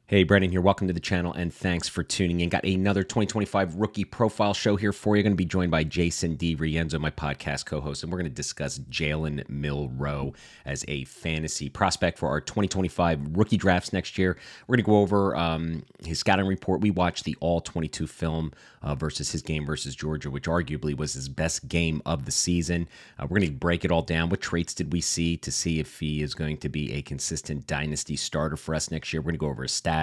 Hey, Brendan here. Welcome to the channel and thanks for tuning in. Got another 2025 rookie profile show here for you. Going to be joined by Jason DiRienzo, my podcast co-host, and we're going to discuss Jalen Milroe as a fantasy prospect for our 2025 rookie drafts next year. We're going to go over his scouting report. We watched the all-22 film versus his game versus Georgia, which arguably was his best game of the season. We're going to break it all down. What traits did we see to see if he is going to be a consistent dynasty starter for us next year? We're going to go over his stats.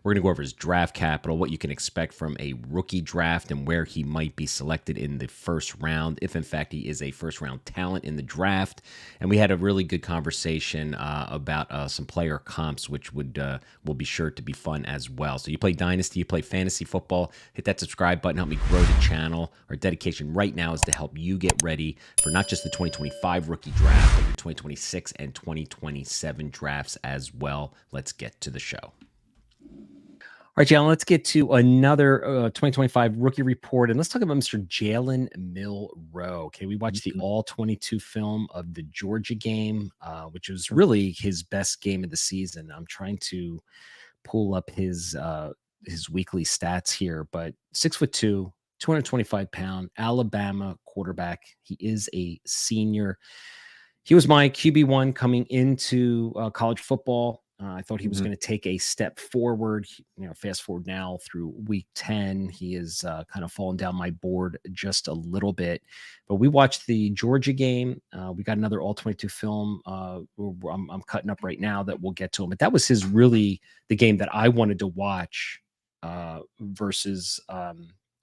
We're going to go over his draft capital, what you can expect from a rookie draft, and where he might be selected in the first round, if in fact he is a first round talent in the draft. And we had a really good conversation about some player comps, which will be sure to be fun as well. So you play Dynasty, you play fantasy football, hit that subscribe button, help me grow the channel. Our dedication right now is to help you get ready for not just the 2025 rookie draft, but your 2026 and 2027 drafts as well. Let's get to the show. All right, Jalen, let's get to another 2025 rookie report, and let's talk about Mr. Jalen Milroe. Okay, we watched the all-22 film of the Georgia game, which was really his best game of the season. I'm trying to pull up his weekly stats here, but 6'2", 225-pound Alabama quarterback. He is a senior. He was my QB1 coming into college football. I thought he was going to take a step forward. Fast forward now through week 10, he is kind of fallen down my board just a little bit. But we watched the Georgia game. We got another all-22 film. I'm cutting up right now that we'll get to him. But that was really the game that I wanted to watch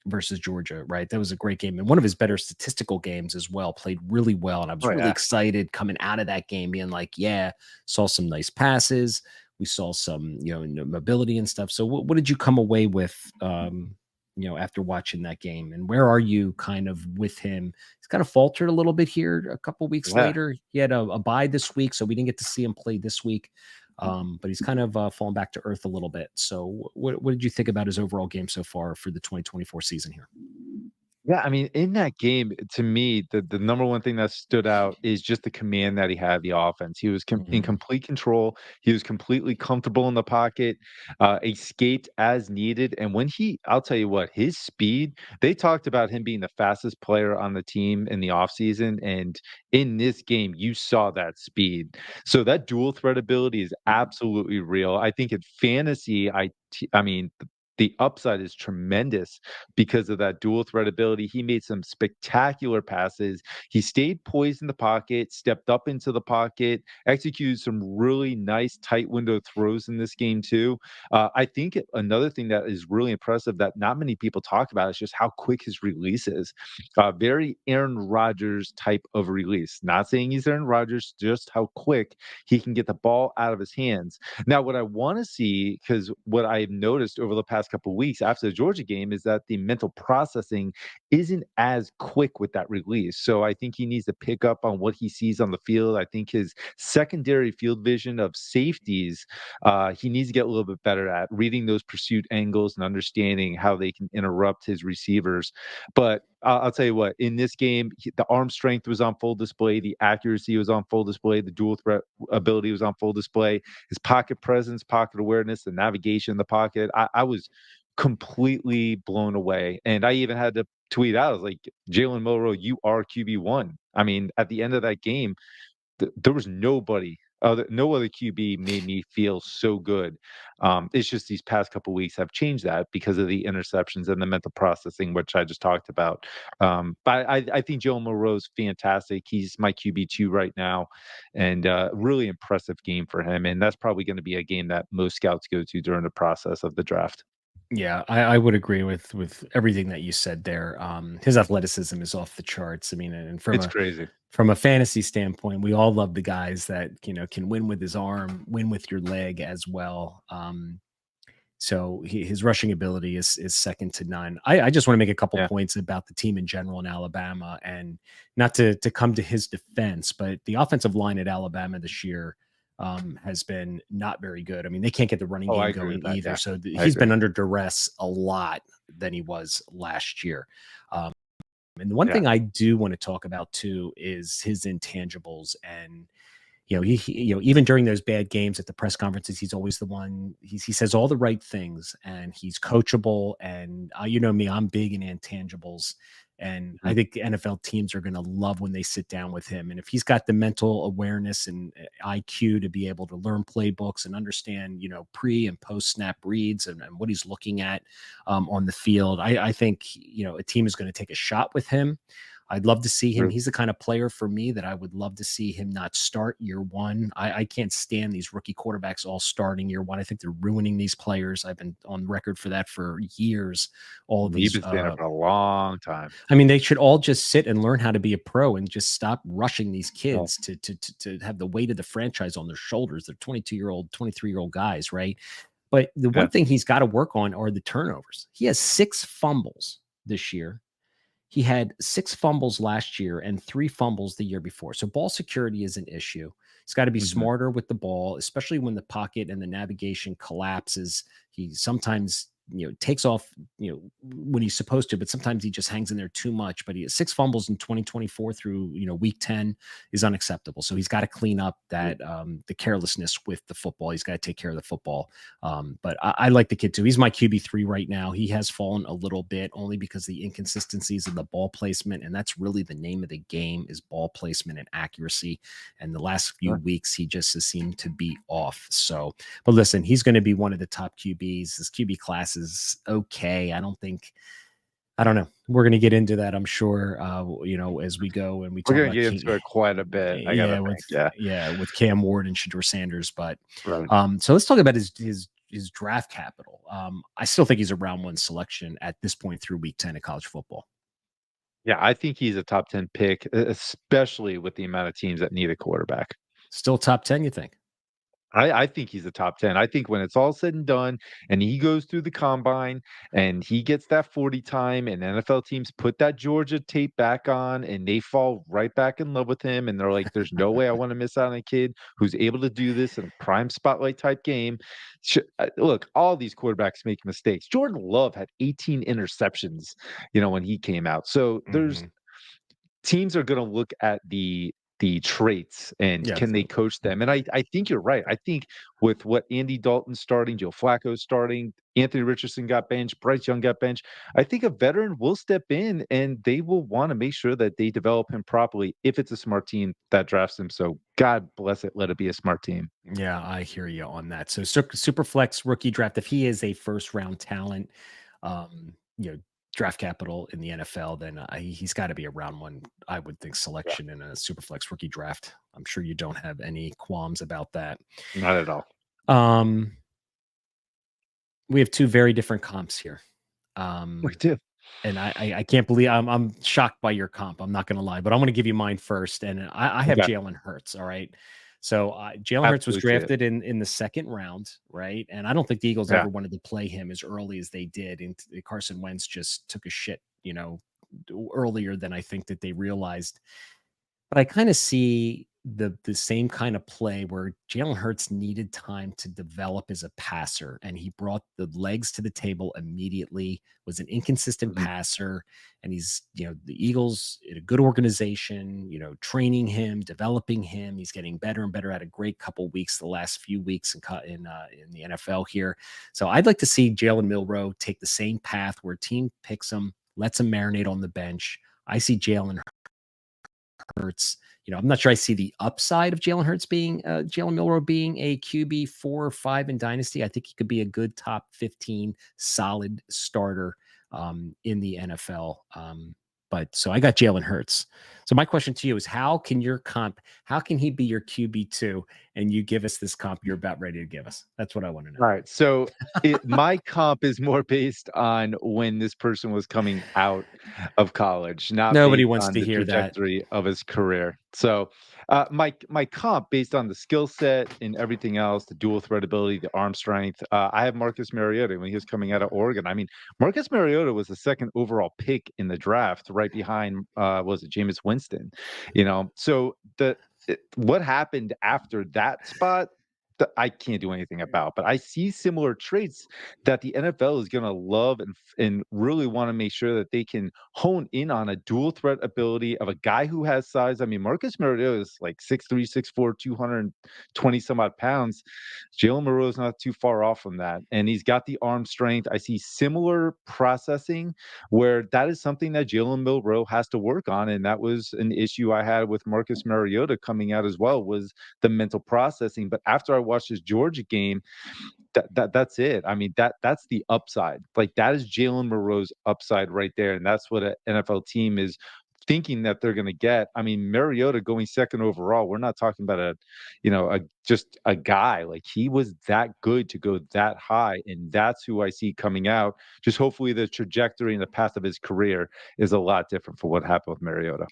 versus Georgia, right? That was a great game and one of his better statistical games as well. Played really well, and I was really excited coming out of that game, being like, "Yeah, saw some nice passes. We saw some, mobility and stuff." So, what did you come away with, after watching that game? And where are you kind of with him? He's kind of faltered a little bit here. A couple weeks later, he had a bye this week, so we didn't get to see him play this week. But he's kind of fallen back to earth a little bit. So what did you think about his overall game so far for the 2024 season here? Yeah, I mean, in that game, to me, the number one thing that stood out is just the command that he had, the offense. He was in Mhm. complete control. He was completely comfortable in the pocket, escaped as needed. And I'll tell you what, his speed, they talked about him being the fastest player on the team in the offseason. And in this game, you saw that speed. So that dual threat ability is absolutely real. I think in fantasy, I mean, the upside is tremendous because of that dual threat ability. He made some spectacular passes. He stayed poised in the pocket, stepped up into the pocket, executed some really nice tight window throws in this game too. I think another thing that is really impressive that not many people talk about is just how quick his release is. Very Aaron Rodgers type of release. Not saying he's Aaron Rodgers, just how quick he can get the ball out of his hands. Now, what I want to see, because what I've noticed over the past couple of weeks after the Georgia game is that the mental processing isn't as quick with that release. So I think he needs to pick up on what he sees on the field. I think his secondary field vision of safeties, he needs to get a little bit better at reading those pursuit angles and understanding how they can interrupt his receivers. But I'll tell you what, in this game, the arm strength was on full display, the accuracy was on full display, the dual threat ability was on full display, his pocket presence, pocket awareness, the navigation in the pocket. I was completely blown away. And I even had to tweet out, I was like, Jalen Milroe, you are QB1. I mean, at the end of that game, there was no other QB made me feel so good. It's just these past couple weeks have changed that because of the interceptions and the mental processing, which I just talked about. But I think Joe Milroe's fantastic. He's my QB2 right now, and really impressive game for him. And that's probably going to be a game that most scouts go to during the process of the draft. Yeah, I would agree with everything that you said there. His athleticism is off the charts. I mean, and It's crazy. from a fantasy standpoint, we all love the guys that can win with his arm, win with your leg as well. So his rushing ability is second to none. I just want to make a couple Yeah. points about the team in general in Alabama, and not to come to his defense, but the offensive line at Alabama this year has been not very good. I mean, they can't get the running Oh, I game agree going with that. either. Yeah, So I he's agree. been under duress a lot than he was last year. Um, and the one Yeah. thing I do want to talk about too is his intangibles. And Even during those bad games at the press conferences, he's always the one. He says all the right things, and he's coachable. And you know me, I'm big in intangibles, and I Mhm. think NFL teams are going to love when they sit down with him. And if he's got the mental awareness and IQ to be able to learn playbooks and understand, pre and post snap reads and what he's looking at on the field, I think a team is going to take a shot with him. I'd love to see him. True. He's the kind of player for me that I would love to see him not start year one. I can't stand these rookie quarterbacks all starting year one. I think they're ruining these players. I've been on record for that for years. All of You've these, been saying it for a long time. I mean, they should all just sit and learn how to be a pro and just stop rushing these Yeah. kids to have the weight of the franchise on their shoulders. They're 22-year-old, 23-year-old guys, right? But the Yeah. one thing he's got to work on are the turnovers. He has 6 fumbles this year. He had 6 fumbles last year and 3 fumbles the year before. So ball security is an issue. He's got to be Mhm. smarter with the ball, especially when the pocket and the navigation collapses. He sometimes, takes off, when he's supposed to, but sometimes he just hangs in there too much. But he has 6 fumbles in 2024 through, week 10 is unacceptable. So he's got to clean up that the carelessness with the football. He's got to take care of the football. But I like the kid too. He's my QB3 right now. He has fallen a little bit only because the inconsistencies of the ball placement, and that's really the name of the game is ball placement and accuracy. And the last few Sure. weeks, he just has seemed to be off. So, but listen, he's going to be one of the top QBs. His QB class is okay. I don't know. We're going to get into that, I'm sure, as we go and we We're talk gonna about get King. into it quite a bit, I gotta Yeah, with think. Yeah. yeah, with Cam Ward and Shador Sanders. But Right. so let's talk about his draft capital. I still think he's a round 1 selection at this point through week 10 of college football. Yeah, I think he's a top 10 pick, especially with the amount of teams that need a quarterback. Still top 10, you think? I think he's a top 10. I think when it's all said and done and he goes through the combine and he gets that 40 time and NFL teams put that Georgia tape back on and they fall right back in love with him and they're like, there's no way I want to miss out on a kid who's able to do this in a prime spotlight type game. Look, all these quarterbacks make mistakes. Jordan Love had 18 interceptions, when he came out. So there's Mhm. teams are going to look at the traits and Yeah. can they coach them? And I think you're right. I think with what Andy Dalton's starting, Joe Flacco's starting, Anthony Richardson got benched, Bryce Young got benched. I think a veteran will step in and they will want to make sure that they develop him properly if it's a smart team that drafts him. So God bless it. Let it be a smart team. Yeah, I hear you on that. So super flex rookie draft, if he is a first round talent, um, you know, draft capital in the NFL, then he's got to be a round 1, I would think, Yeah, selection in a super flex rookie draft. I'm sure you don't have any qualms about that. not at all. Um, we have 2 very different comps here. We Um, do. and I can't believe I'm shocked by your comp. I'm not going to lie, but I'm going to give you mine first. And I have Okay. Jalen Hurts. All right. So Jalen Hurts was Absolutely see it. drafted in the 2nd round, right? And I don't think the Eagles Yeah. ever wanted to play him as early as they did. And Carson Wentz just took a shit, earlier than I think that they realized. But I kind of see the same kind of play where Jalen Hurts needed time to develop as a passer, and he brought the legs to the table immediately. Was an inconsistent Mhm. passer, and he's the Eagles in a good organization, training him, developing him. He's getting better and better. Had a great couple weeks, the last few weeks in the NFL here. So I'd like to see Jalen Milroe take the same path where a team picks him, lets him marinate on the bench. I see Jalen Hurts. I'm not sure I see the upside of Jalen Hurts being Jalen Milroe being a QB 4 or 5 in Dynasty. I think he could be a good top 15 solid starter in the NFL. But so I got Jalen Hurts. So my question to you is how can he be your QB2 and you give us this comp you're about ready to give us? That's what I want to know. All right. So my comp is more based on when this person was coming out of college, not Nobody based wants on to the hear that. trajectory of his career. So my comp based on the skill set and everything else, the dual threat ability, the arm strength. I have Marcus Mariota when he was coming out of Oregon. I mean, Marcus Mariota was the 2nd overall pick in the draft, right behind was it Jameis Winston? So what happened after that spot? that I can't do anything about. But I see similar traits that the NFL is going to love and really want to make sure that they can hone in on a dual threat ability of a guy who has size. I mean, Marcus Mariota is like 6'3", 6'4", 220 some odd pounds. Jalen Milroe is not too far off from that, and he's got the arm strength. I see similar processing where that is something that Jalen Milroe has to work on, and that was an issue I had with Marcus Mariota coming out as well, was the mental processing. But after I watched this Georgia game, that's it. I mean, that's the upside. Like, that is Jalen Milroe's upside right there, and that's what an NFL team is thinking that they're going to get. I mean, Mariota going second overall, we're not talking about just a guy. Like, he was that good to go that high, and that's who I see coming out. Just hopefully the trajectory and the path of his career is a lot different for what happened with Mariota.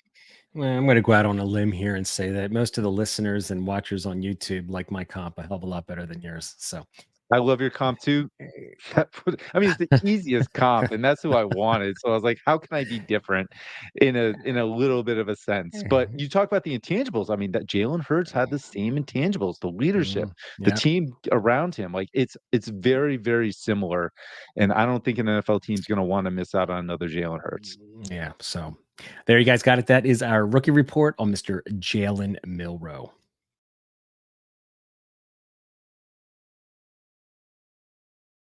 Well, I'm going to go out on a limb here and say that most of the listeners and watchers on YouTube like my comp a hell of a lot better than yours. So, I love your comp too. I mean, it's the easiest comp, and that's who I wanted. So I was like, how can I be different in a little bit of a sense? But you talk about the intangibles. I mean, that Jalen Hurts had the same intangibles, the leadership, the yeah, team around him. Like, it's very, very similar. And I don't think an NFL team's going to want to miss out on another Jalen Hurts. yeah. So there you guys got it. That is our rookie report on Mr. Jalen Milroe.